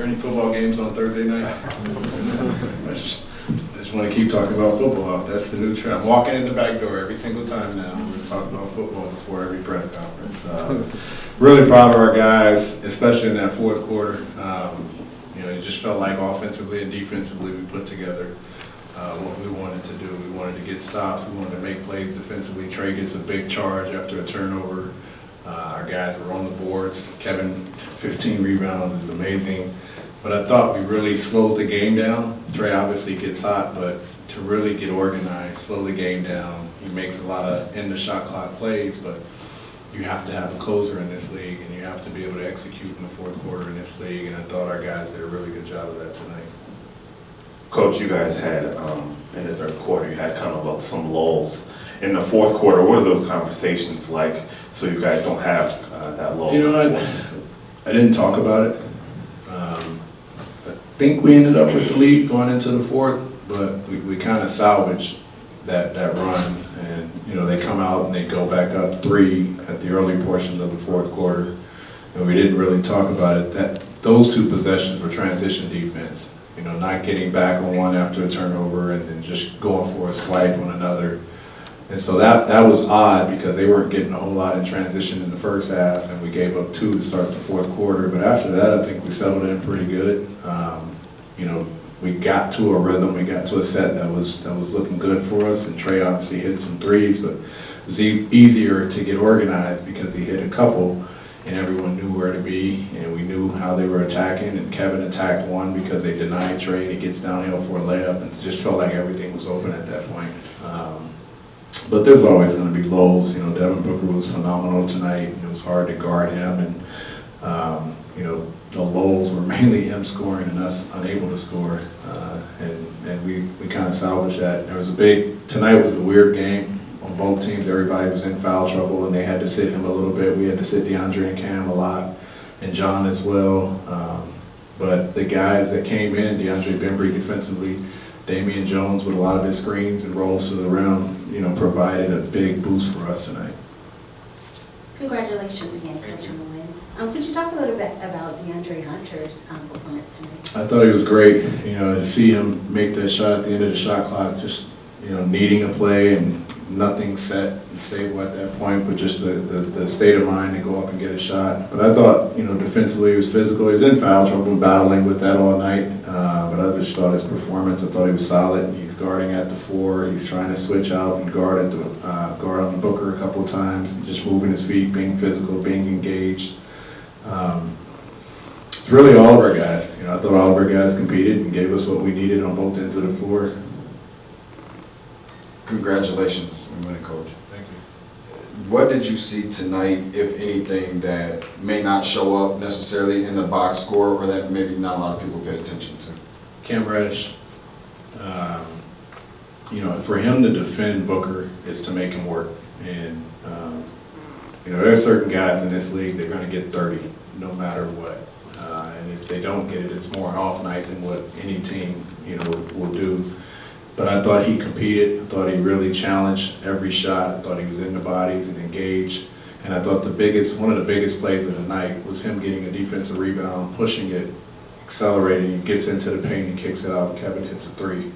there any football games on Thursday night? I just want to keep talking about football. That's the new trend. I'm walking in the back door every single time now. We're talking about football before every press conference. Really proud of our guys, especially in that fourth quarter. It just felt like offensively and defensively we put together what we wanted to do. We wanted to get stops. We wanted to make plays defensively. Trey gets a big charge after a turnover. Our guys were on the boards. Kevin, 15 rebounds is amazing. But I thought we really slowed the game down. Trey obviously gets hot, but to really get organized, slow the game down. He makes a lot of end-of-shot clock plays, but you have to have a closer in this league, and you have to be able to execute in the fourth quarter in this league, and I thought our guys did a really good job of that tonight. Coach, you guys had, in the third quarter, you had kind of some lulls. In the fourth quarter, what are those conversations like so you guys don't have that lull? I didn't talk about it. I think we ended up with the lead going into the fourth, but we kind of salvaged that run. And, they come out and they go back up 3 at the early portion of the fourth quarter. And we didn't really talk about it. Those 2 possessions were transition defense. Not getting back on one after a turnover and then just going for a swipe on another. And so that was odd because they weren't getting a whole lot in transition in the first half, and we gave up 2 to start the fourth quarter. But after that, I think we settled in pretty good. We got to a rhythm, we got to a set that was looking good for us, and Trey obviously hit some threes, but it was easier to get organized because he hit a couple, and everyone knew where to be, and we knew how they were attacking, and Kevin attacked one because they denied Trey, and he gets downhill for a layup, and it just felt like everything was open at that point. But there's always going to be lulls. Devin Booker was phenomenal tonight. It was hard to guard him, and the lulls were mainly him scoring and us unable to score, and we kind of salvaged that. Tonight was a weird game on both teams. Everybody was in foul trouble, and they had to sit him a little bit. We had to sit DeAndre and Cam a lot, and John as well. But the guys that came in, DeAndre Bembry defensively, Damian Jones with a lot of his screens and rolls to the rim, provided a big boost for us tonight. Congratulations again, Coach, on the win. Could you talk a little bit about DeAndre Hunter's performance tonight? I thought he was great. To see him make that shot at the end of the shot clock, just needing a play and nothing set and stable at that point, but just the state of mind to go up and get a shot. But I thought, defensively he was physical. He was in foul trouble, battling with that all night. But I just thought his performance, I thought he was solid. He's guarding at the 4. He's trying to switch out and guard on Booker a couple of times, and just moving his feet, being physical, being engaged. It's really all of our guys. I thought all of our guys competed and gave us what we needed on both ends of the floor. Congratulations on winning, Coach. Thank you. What did you see tonight, if anything, that may not show up necessarily in the box score or that maybe not a lot of people pay attention to? Cam Reddish, for him to defend Booker is to make him work. And, there are certain guys in this league, they're going to get 30 no matter what. And if they don't get it, it's more an off night than what any team, will do. But I thought he competed. I thought he really challenged every shot. I thought he was in the bodies and engaged. And I thought one of the biggest plays of the night was him getting a defensive rebound, pushing it, accelerating, he gets into the paint and kicks it out. Kevin hits a 3.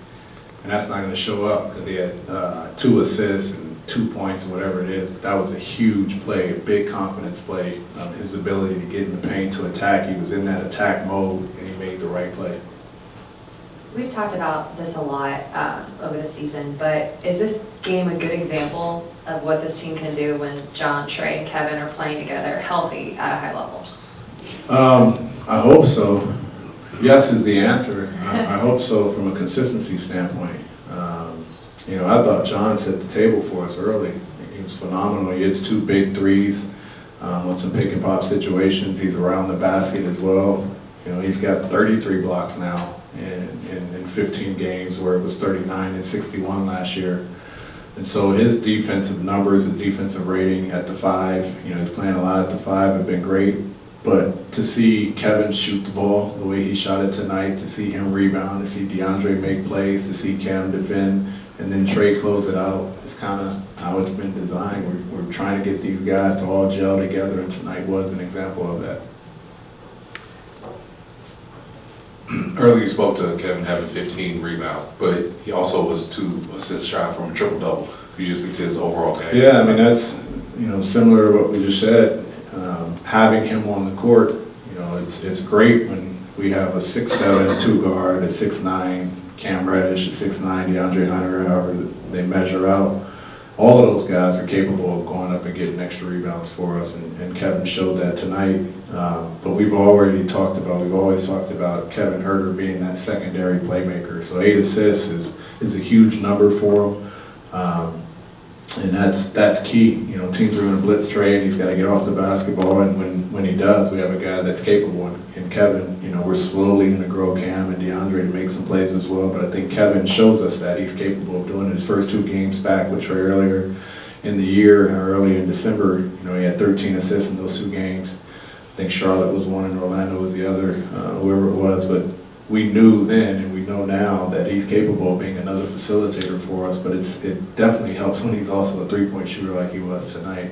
And that's not going to show up because he had 2 assists and 2 points or whatever it is. But that was a huge play, a big confidence play. His ability to get in the paint to attack. He was in that attack mode, and he made the right play. We've talked about this a lot over the season, but is this game a good example of what this team can do when John, Trey, and Kevin are playing together healthy at a high level? I hope so. Yes is the answer. I hope so from a consistency standpoint. I thought John set the table for us early. He was phenomenal. He hits 2 big threes on some pick and pop situations. He's around the basket as well. He's got 33 blocks now in 15 games, where it was 39 and 61 last year. And so his defensive numbers and defensive rating at the 5, he's playing a lot at the 5, have been great. But to see Kevin shoot the ball the way he shot it tonight, to see him rebound, to see DeAndre make plays, to see Cam defend, and then Trey close it out, is kind of how it's been designed. We're trying to get these guys to all gel together, and tonight was an example of that. Earlier you spoke to Kevin having 15 rebounds, but he also was 2 assists shy from a triple-double. Could you just speak to his overall game? Yeah, I mean, that's, similar to what we just said. Having him on the court, it's great when we have a 6'7" 2 guard, a 6'9" Cam Reddish, a 6'9" DeAndre Hunter, however they measure out. All of those guys are capable of going up and getting extra rebounds for us, and Kevin showed that tonight. But we've always talked about Kevin Huerter being that secondary playmaker. So 8 assists is a huge number for him, and that's key. Teams are going to blitz Trey, and he's got to get off the basketball. And when he does, we have a guy that's capable. And Kevin, we're slowly going to grow Cam and DeAndre to make some plays as well. But I think Kevin shows us that he's capable of doing it. His first 2 games back, which were earlier in the year and early in December, he had 13 assists in those 2 games. I think Charlotte was one and Orlando was the other, whoever it was. But we knew then and we know now that he's capable of being another facilitator for us. But it definitely helps when he's also a three-point shooter like he was tonight.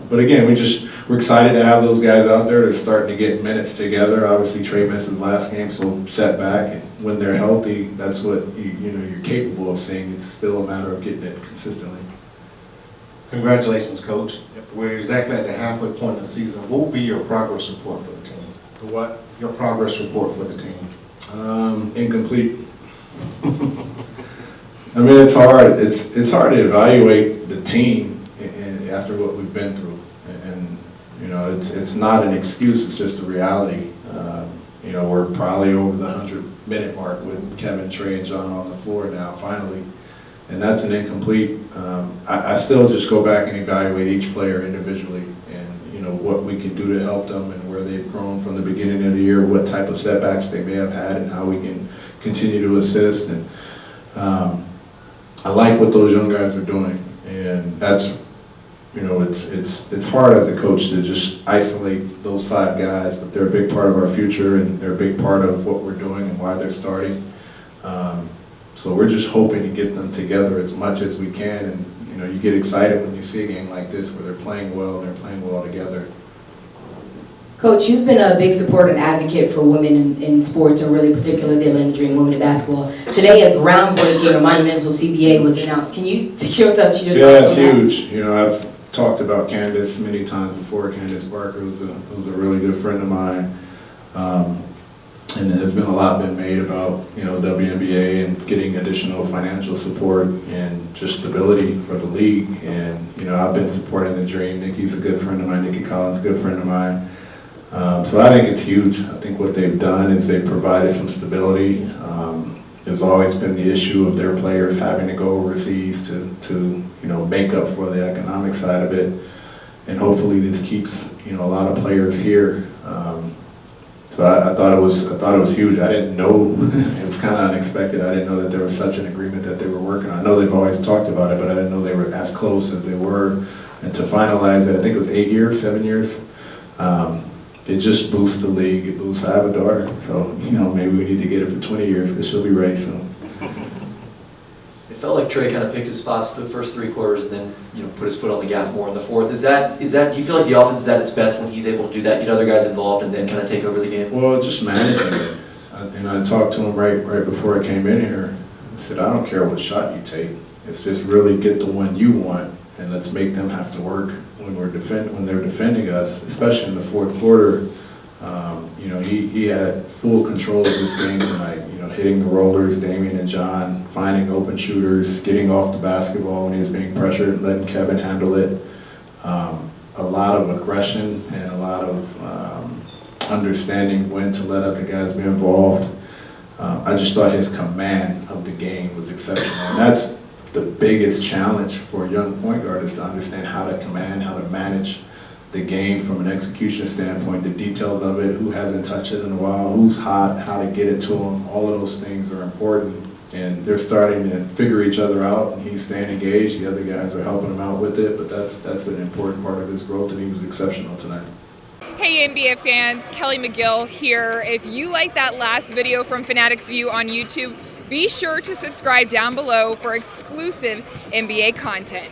But again, we're excited to have those guys out there. They're starting to get minutes together. Obviously, Trey missed his last game, so setback. And when they're healthy, that's what you're capable of seeing. It's still a matter of getting it consistently. Congratulations, Coach. We're exactly at the halfway point of the season. What will be your progress report for the team? The what? Your progress report for the team. Incomplete. I mean, it's hard. It's hard to evaluate the team after what we've been through, and it's not an excuse. It's just a reality. We're probably over the 100-minute mark with Kevin, Trey, and John on the floor now, finally, and that's an incomplete. I still just go back and evaluate each player individually, and what we can do to help them and where they've grown from the beginning of the year, what type of setbacks they may have had, and how we can continue to assist. And I like what those young guys are doing, and that's it's hard as a coach to just isolate those 5 guys, but they're a big part of our future and they're a big part of what we're doing and why they're starting. So we're just hoping to get them together as much as we can, and you get excited when you see a game like this where they're playing well and they're playing well together. Coach, you've been a big supporter and advocate for women in sports, and really particularly the Atlanta Dream women in basketball. Today, a groundbreaking or monumental CBA was announced. Can you take your thoughts? Yeah, it's huge. I've talked about Candace many times before. Candace Barker was a really good friend of mine. And there's been a lot been made about, WNBA and getting additional financial support and just stability for the league. And, I've been supporting the Dream. Nikki's a good friend of mine. Nikki Collins, a good friend of mine. So I think it's huge. I think what they've done is they've provided some stability. There's always been the issue of their players having to go overseas to make up for the economic side of it. And hopefully this keeps, a lot of players here. So I thought it was huge. I didn't know, it was kind of unexpected. I didn't know that there was such an agreement that they were working on. I know they've always talked about it, but I didn't know they were as close as they were. And to finalize it, I think it was 8 years, 7 years. It just boosts the league. It boosts. I have a daughter, so maybe we need to get her for 20 years because she'll be ready soon. It felt like Trey kind of picked his spots for the first 3 quarters and then put his foot on the gas more in the fourth. Is that do you feel like the offense is at its best when he's able to do that, get other guys involved, and then kind of take over the game? Well, just managing it. I talked to him right before I came in here. I said, I don't care what shot you take. It's just really get the one you want, and let's make them have to work when they're defending us, especially in the fourth quarter. He had full control of this game tonight. Hitting the rollers, Damian and John, finding open shooters, getting off the basketball when he was being pressured, letting Kevin handle it. A lot of aggression and a lot of understanding when to let other guys be involved. I just thought his command of the game was exceptional. And that's the biggest challenge for a young point guard, is to understand how to command, how to manage the game from an execution standpoint, the details of it, who hasn't touched it in a while, who's hot, how to get it to them. All of those things are important, and they're starting to figure each other out, and he's staying engaged. The other guys are helping him out with it, but that's an important part of his growth, and he was exceptional tonight. Hey NBA fans, Kelly McGill here. If you like that last video from Fanatics View on YouTube, be sure to subscribe down below for exclusive NBA content.